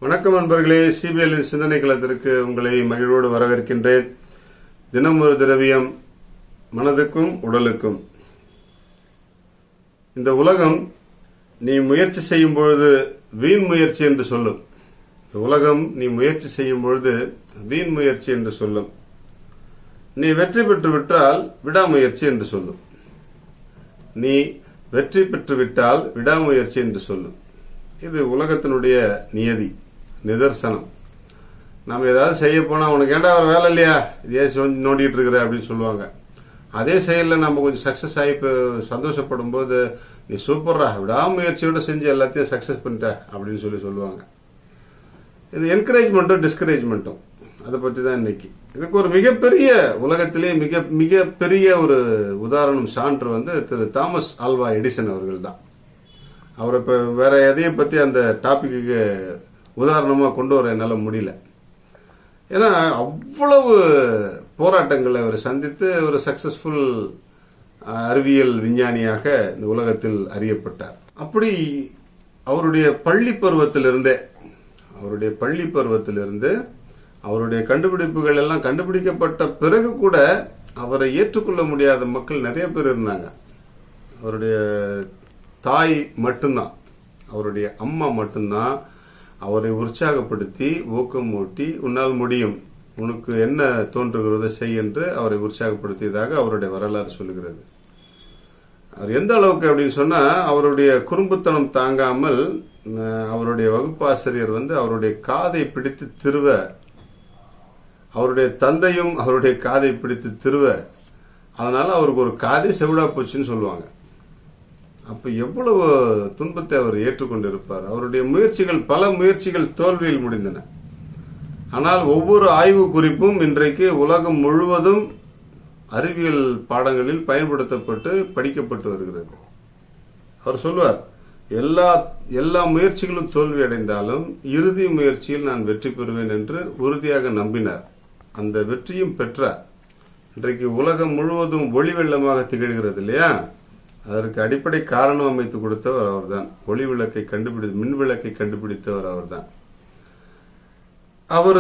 வணக்கம் நண்பர்களே, சிபிஎல்லின் சிந்தனை களத்திற்கு உங்களை மகிழ்வோடு வரவேற்கின்றேன். தினம் ஒரு திரவியம், மனதுக்கும் உடலுக்கும். இந்த உலகம் நீ முயற்சி செய்யும் பொழுது வீண் முயற்சி என்று சொல்லும். இந்த உலகம் நீ முயற்சி செய்யும் பொழுது வீண் முயற்சி என்று சொல்லும். நீ வெற்றி பெற்று விட்டால் விடாமுயற்சி என்று சொல்லும். நீ வெற்றி பெற்று விட்டால் விடாமுயற்சி என்று சொல்லும். இது உலகத்தினுடைய நியதி, நிதர்சனம். நம்ம ஏதாவது செய்ய போனால் உனக்கு ஏண்டா ஒரு வேலை இல்லையா, இதே நோண்டிகிட்டு இருக்கிற அப்படின்னு சொல்லுவாங்க. அதே செயலில் நம்ம கொஞ்சம் சக்ஸஸ் ஆகி சந்தோஷப்படும் போது நீ சூப்பரா விடாமுயற்சியோடு செஞ்சு எல்லாத்தையும் சக்ஸஸ் பண்ணிட்ட அப்படின்னு சொல்லுவாங்க. இது என்கரேஜ்மெண்ட்டும் டிஸ்கரேஜ்மெண்ட்டும், அதை பற்றி தான் இன்னைக்கு. இதுக்கு ஒரு மிகப்பெரிய உலகத்திலே மிகப்பெரிய ஒரு உதாரணம், சான்று திரு தாமஸ் ஆல்வா எடிசன் அவர்கள் தான். அவரை இப்போ வேற எதையும் பற்றி அந்த டாப்பிக்கு உதாரணமாக கொண்டு வர என்னால் முடியல. ஏன்னா அவ்வளவு போராட்டங்களை அவர் சந்தித்து ஒரு சக்சஸ்ஃபுல் அறிவியல் விஞ்ஞானியாக இந்த உலகத்தில் அறியப்பட்டார். அப்படி அவருடைய பள்ளி பருவத்திலிருந்து அவருடைய கண்டுபிடிப்புகள் எல்லாம் கண்டுபிடிக்கப்பட்ட பிறகு கூட அவரை ஏற்றுக்கொள்ள முடியாத மக்கள் நிறைய பேர் இருந்தாங்க. அவருடைய தாய் மட்டும்தான், அவருடைய அம்மா மட்டும்தான் அவரை உற்சாகப்படுத்தி ஊக்கமூட்டி, உன்னால் முடியும், உனக்கு என்ன தோன்றுகிறதோ செய் என்று அவரை உற்சாகப்படுத்தியதாக அவருடைய வரலாறு சொல்லுகிறது. அவர் எந்த அளவுக்கு அப்படின்னு சொன்னா, அவருடைய குறும்புத்தனம் தாங்காமல் அவருடைய வகுப்பாசிரியர் அவருடைய காதை பிடித்து திருவ, அவருடைய தந்தையும் அவருடைய காதை பிடித்து திருவ, அதனால அவருக்கு ஒரு காதை செவிடா போச்சுன்னு சொல்லுவாங்க. அப்ப எவ்வளவு துன்பத்தை அவர் ஏற்றுக்கொண்டிருப்பார். அவருடைய முயற்சிகள், பல முயற்சிகள் தோல்வியில் முடிந்தன. ஆனால் ஒவ்வொரு ஆய்வு குறிப்பும் இன்றைக்கு உலகம் முழுவதும் அறிவியல் பாடங்களில் பயன்படுத்தப்பட்டு படிக்கப்பட்டு வருகிறது. அவர் சொல்வார், எல்லா முயற்சிகளும் தோல்வி அடைந்தாலும் இறுதி முயற்சியில் நான் வெற்றி பெறுவேன் என்று உறுதியாக நம்பினார். அந்த வெற்றியும் பெற்றார். இன்றைக்கு உலகம் முழுவதும் ஒளி வெள்ளமாக திகழ்கிறது இல்லையா? அதற்கு அடிப்படை காரணம் அமைத்து கொடுத்தவர் அவர்தான். ஒளி விளக்கை மின் விளக்கை கண்டுபிடித்தவர் அவர்தான். அவர்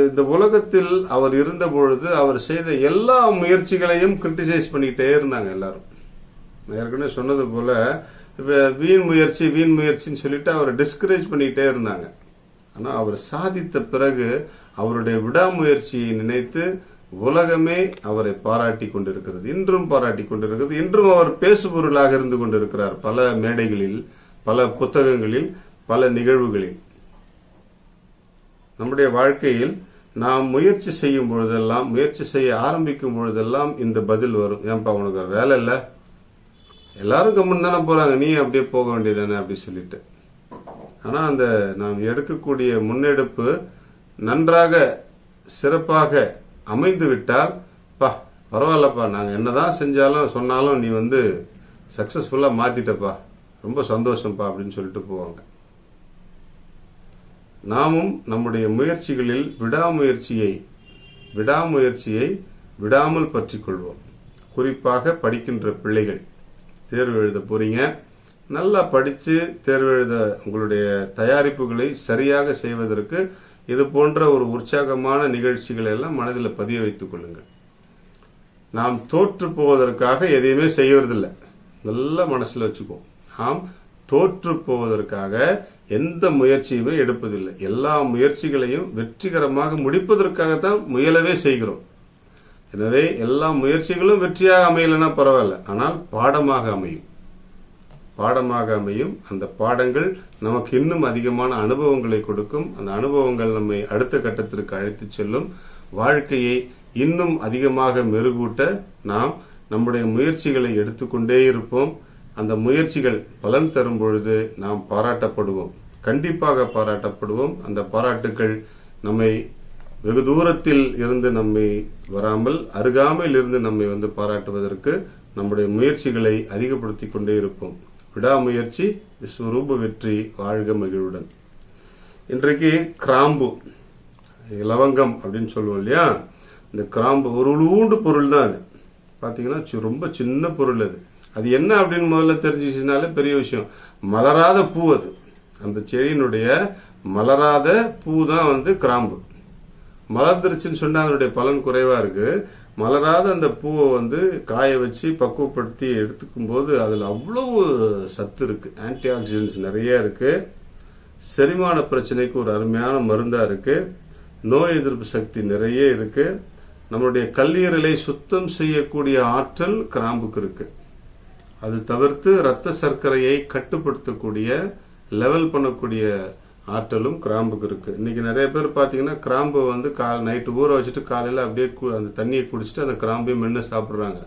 இந்த உலகத்தில் அவர் இருந்த பொழுது அவர் செய்த எல்லா முயற்சிகளையும் கிரிட்டிசைஸ் பண்ணிக்கிட்டே இருந்தாங்க எல்லாரும். நான் ஏற்கனவே சொன்னது போல வீண் முயற்சின்னு சொல்லிட்டு அவரை டிஸ்கரேஜ் பண்ணிக்கிட்டே இருந்தாங்க. ஆனால் அவர் சாதித்த பிறகு அவருடைய விடாமுயற்சியை நினைத்து உலகமே அவரை பாராட்டி கொண்டிருக்கிறது, இன்றும் பாராட்டி கொண்டிருக்கிறது. இன்றும் அவர் பேசுபொருளாக இருந்து கொண்டிருக்கிறார், பல மேடைகளில், பல புத்தகங்களில், பல நிகழ்வுகளில். நம்முடைய வாழ்க்கையில் நாம் முயற்சி செய்யும் பொழுதெல்லாம், முயற்சி செய்ய ஆரம்பிக்கும் பொழுதெல்லாம் இந்த பதில் வரும், ஏன்பா உனக்கு ஒரு வேலை இல்லை, எல்லாரும் கம்முன்னு தானே போறாங்க, நீ அப்படியே போக வேண்டியதானே அப்படி சொல்லிட்டு. ஆனால் அந்த நாம் எடுக்கக்கூடிய முன்னெடுப்பு நன்றாக சிறப்பாக அமைந்து விட்டால், பரவாயில்லப்பா, நாங்கள் என்னதான் செஞ்சாலும் சொன்னாலும் நீ சக்சஸ்ஃபுல்லாக மாத்திட்டப்பா, ரொம்ப சந்தோஷம்ப்பா அப்படின்னு சொல்லிட்டு போவாங்க. நாமும் நம்முடைய முயற்சிகளில் விடாமுயற்சியை விடாமல் பற்றி கொள்வோம். குறிப்பாக படிக்கின்ற பிள்ளைகள், தேர்வு எழுத போறீங்க, நல்லா படித்து தேர்வு எழுத உங்களுடைய தயாரிப்புகளை சரியாக செய்வதற்கு இது போன்ற ஒரு உற்சாகமான நிகழ்ச்சிகளை எல்லாம் மனதில் பதிய வைத்துக் கொள்ளுங்கள். நாம் தோற்று போவதற்காக எதையுமே செய்வதில்லை, நல்லா மனசில் வச்சுக்கோ. நாம் தோற்று போவதற்காக எந்த முயற்சியுமே எடுப்பதில்லை. எல்லா முயற்சிகளையும் வெற்றிகரமாக முடிப்பதற்காகத்தான் முயலவே செய்கிறோம். எனவே எல்லா முயற்சிகளும் வெற்றியாக அமையலைன்னா பரவாயில்ல, ஆனால் பாடமாக அமையும். அந்த பாடங்கள் நமக்கு இன்னும் அதிகமான அனுபவங்களை கொடுக்கும். அந்த அனுபவங்கள் நம்மை அடுத்த கட்டத்திற்கு அழைத்து செல்லும். வாழ்க்கையை இன்னும் அதிகமாக மெருகூட்ட நாம் நம்முடைய முயற்சிகளை எடுத்துக்கொண்டே இருப்போம். அந்த முயற்சிகள் பலன் தரும் பொழுது நாம் பாராட்டப்படுவோம், கண்டிப்பாக பாராட்டப்படுவோம். அந்த பாராட்டுக்கள் நம்மை வெகு தூரத்தில் இருந்து நம்மை வராமல் அருகாமையில் இருந்து நம்மை பாராட்டுவதற்கு நம்முடைய முயற்சிகளை அதிகப்படுத்தி கொண்டே இருப்போம். விடாமுயற்சி விஸ்வரூப வெற்றி. வாழ்க மகிழ்வுடன். இன்றைக்கு கிராம்பு, லவங்கம் அப்படின்னு சொல்லுவோம் இல்லையா? இந்த கிராம்பு ஒரு உளுண்டு பொருள் தான். அது பார்த்தீங்கன்னா ரொம்ப சின்ன பொருள். அது என்ன அப்படின்னு முதல்ல தெரிஞ்சிச்சுனாலே பெரிய விஷயம். மலராத பூ அது. அந்த செடியினுடைய மலராத பூ தான் வந்து கிராம்பு. மலர்ந்துருச்சுன்னு சொன்னா அதனுடைய பலன் குறைவா இருக்கு. மலராத அந்த பூவை வந்து காய வச்சு பக்குவப்படுத்தி எடுத்துக்கும் போது அதுல அவ்வளவு சத்து இருக்கு. ஆன்டி ஆக்சிடென்ட்ஸ் நிறைய இருக்கு. செரிமான பிரச்சனைக்கு ஒரு அருமையான மருந்தா இருக்கு. நோய் எதிர்ப்பு சக்தி நிறைய இருக்கு. நம்மளுடைய கல்லீரலை சுத்தம் செய்யக்கூடிய ஆற்றல் கிராம்புக்கு இருக்கு. அது தவிர்த்து இரத்த சர்க்கரையை கட்டுப்படுத்தக்கூடிய லெவல் பண்ணக்கூடிய ஆற்றலும் கிராம்புக்கு இருக்கு. இன்னைக்கு நிறைய பேர் பார்த்தீங்கன்னா கிராம்பு வந்து நைட்டு ஊற வச்சுட்டு காலையில் அப்படியே அந்த தண்ணியை குடிச்சிட்டு அந்த கிராம்பையும் மென்று சாப்பிட்றாங்க.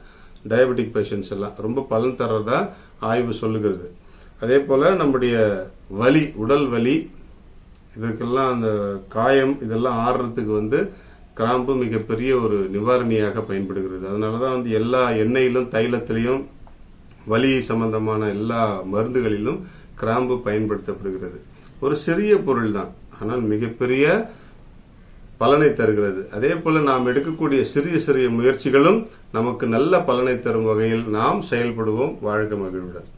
டயபெட்டிக் பேஷண்ட்ஸ் எல்லாம் ரொம்ப பலன் தர்றதா ஆய்வு சொல்லுகிறது. அதே போல நம்முடைய வலி, உடல் வலி, இதுக்கெல்லாம் அந்த காயம் இதெல்லாம் ஆறுறதுக்கு வந்து கிராம்பு மிகப்பெரிய ஒரு நிவாரணியாக பயன்படுகிறது. அதனால தான் வந்து எல்லா எண்ணெயிலும் தைலத்திலையும் வலி சம்பந்தமான எல்லா மருந்துகளிலும் கிராம்பு பயன்படுத்தப்படுகிறது. ஒரு சிறிய பொருள் தான், ஆனால் மிகப்பெரிய பலனை தருகிறது. அதே போல நாம் எடுக்கக்கூடிய சிறிய சிறிய முயற்சிகளும் நமக்கு நல்ல பலனை தரும் வகையில் நாம் செயல்படுவோம். வாழ்க மகிழ்வுடன்.